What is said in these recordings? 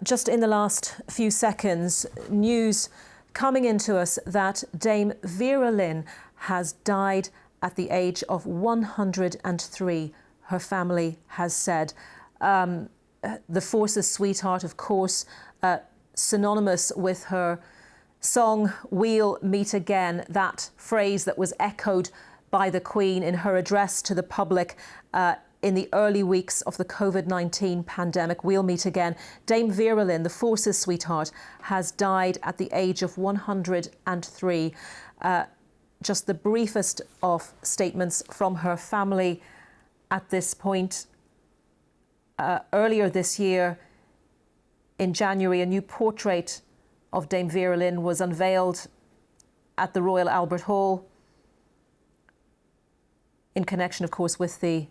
Just in the last few seconds, news coming into us that Dame Vera Lynn has died at the age of 103, her family has said. The Forces sweetheart, of course, synonymous with her song, "We'll Meet Again," that phrase that was echoed by the Queen in her address to the public in the early weeks of the COVID-19 pandemic. We'll meet again. Dame Vera Lynn, the Forces sweetheart, has died at the age of 103. Just the briefest of statements from her family at this point. Earlier this year, in January, a new portrait of Dame Vera Lynn was unveiled at the Royal Albert Hall in connection, of course, with the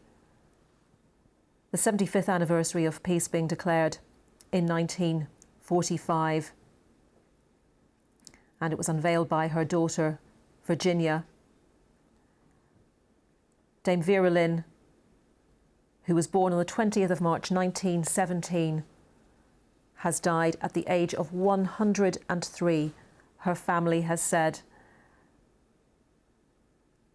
75th anniversary of peace being declared in 1945. And it was unveiled by her daughter, Virginia. Dame Vera Lynn, who was born on the 20th of March 1917, has died at the age of 103, her family has said.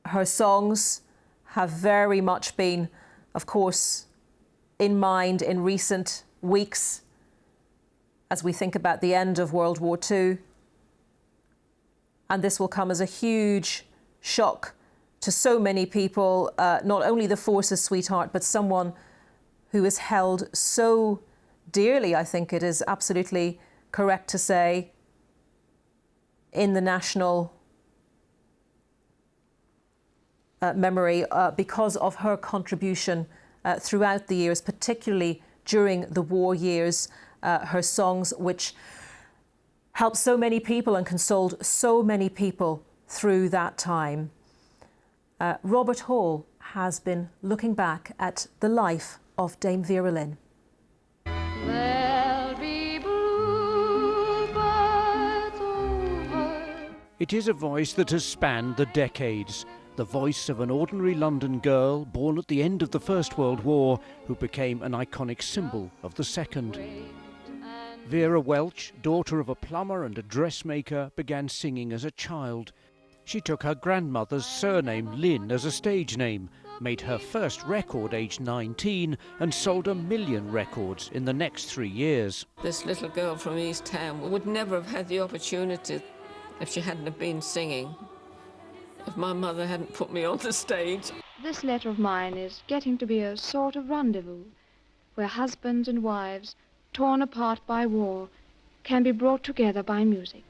Her songs have very much been, of course, in mind in recent weeks as we think about the end of World War II. And this will come as a huge shock to so many people, not only the Forces sweetheart, but someone who is held so dearly, I think it is absolutely correct to say, in the national memory because of her contribution throughout the years, particularly during the war years. Her songs, which helped so many people and consoled so many people through that time. Robert Hall has been looking back at the life of Dame Vera Lynn. It is a voice that has spanned the decades. The voice of an ordinary London girl born at the end of the First World War who became an iconic symbol of the Second. Vera Welch, daughter of a plumber and a dressmaker, began singing as a child. She took her grandmother's surname Lynn as a stage name, made her first record aged 19 and sold 1 million records in the next 3 years. This little girl from East Ham would never have had the opportunity if she hadn't have been singing, if my mother hadn't put me on the stage. This letter of mine is getting to be a sort of rendezvous where husbands and wives, torn apart by war, can be brought together by music.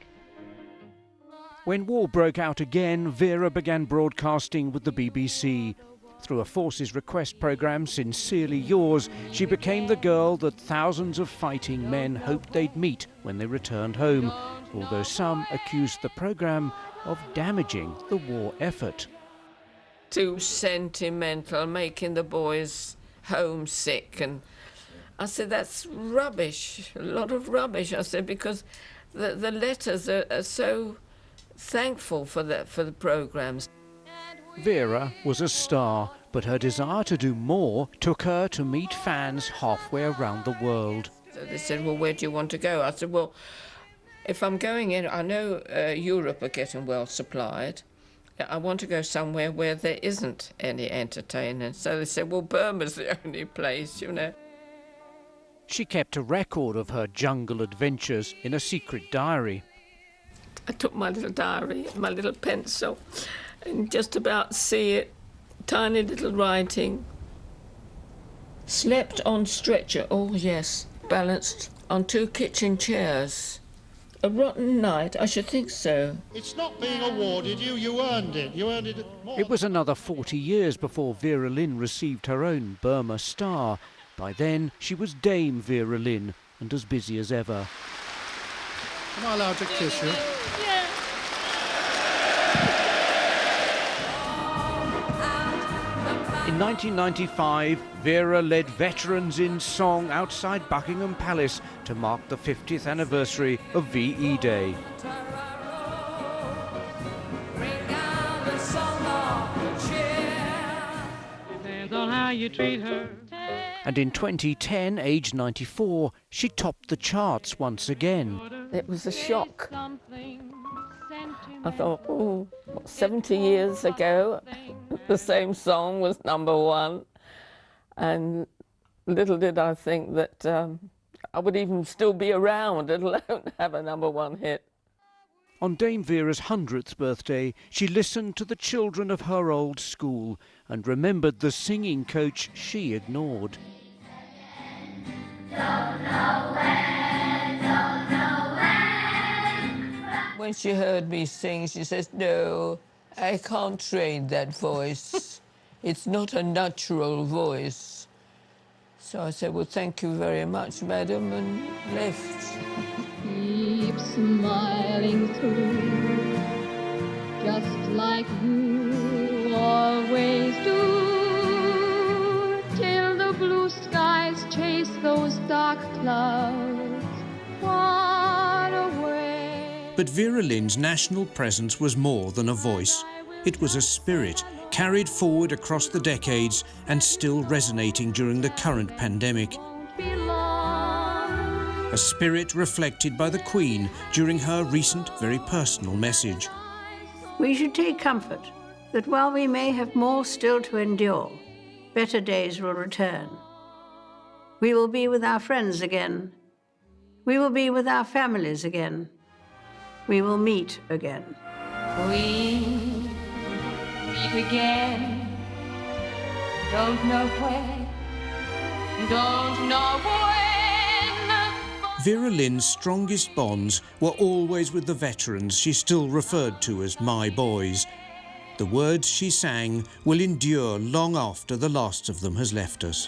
When war broke out again, Vera began broadcasting with the BBC. Through a Forces Request programme, Sincerely Yours, she became the girl that thousands of fighting men hoped they'd meet when they returned home, although some accused the programme of damaging the war effort. Too sentimental, making the boys homesick. And I said, that's rubbish, a lot of rubbish. I said, because the letters are so thankful for the programmes. Vera was a star, but her desire to do more took her to meet fans halfway around the world. So they said, well, where do you want to go? I said, well, if I'm going in, I know Europe are getting well supplied. I want to go somewhere where there isn't any entertainment. So they said, well, Burma's the only place, you know. She kept a record of her jungle adventures in a secret diary. I took my little diary, my little pencil, and just about see it, tiny little writing. Slept on stretcher, oh yes, balanced on 2 kitchen chairs. A rotten night, I should think so. It's not being awarded you earned it. You earned it more. It was another 40 years before Vera Lynn received her own Burma star. By then, she was Dame Vera Lynn and as busy as ever. Am I allowed to kiss you? Yeah. In 1995, Vera led veterans in song outside Buckingham Palace to mark the 50th anniversary of VE Day. Depends on how you treat her. And in 2010, aged 94, she topped the charts once again. It was a shock. I thought, oh, 70 years ago, the same song was #1. And little did I think that I would even still be around, let alone have a #1 hit. On Dame Vera's 100th birthday, she listened to the children of her old school and remembered the singing coach she ignored. When she heard me sing, she says, "No, I can't train that voice. It's not a natural voice." So I said, "Well, thank you very much, madam," and left. Keep smiling through, just like you always do, till the blue skies chase those dark clouds far away. But Vera Lynn's national presence was more than a voice. It was a spirit, carried forward across the decades and still resonating during the current pandemic. A spirit reflected by the Queen during her recent, very personal message. We should take comfort that while we may have more still to endure, better days will return. We will be with our friends again. We will be with our families again. We will meet again. We meet again. Don't know where, don't know when. Vera Lynn's strongest bonds were always with the veterans she still referred to as my boys. The words she sang will endure long after the last of them has left us.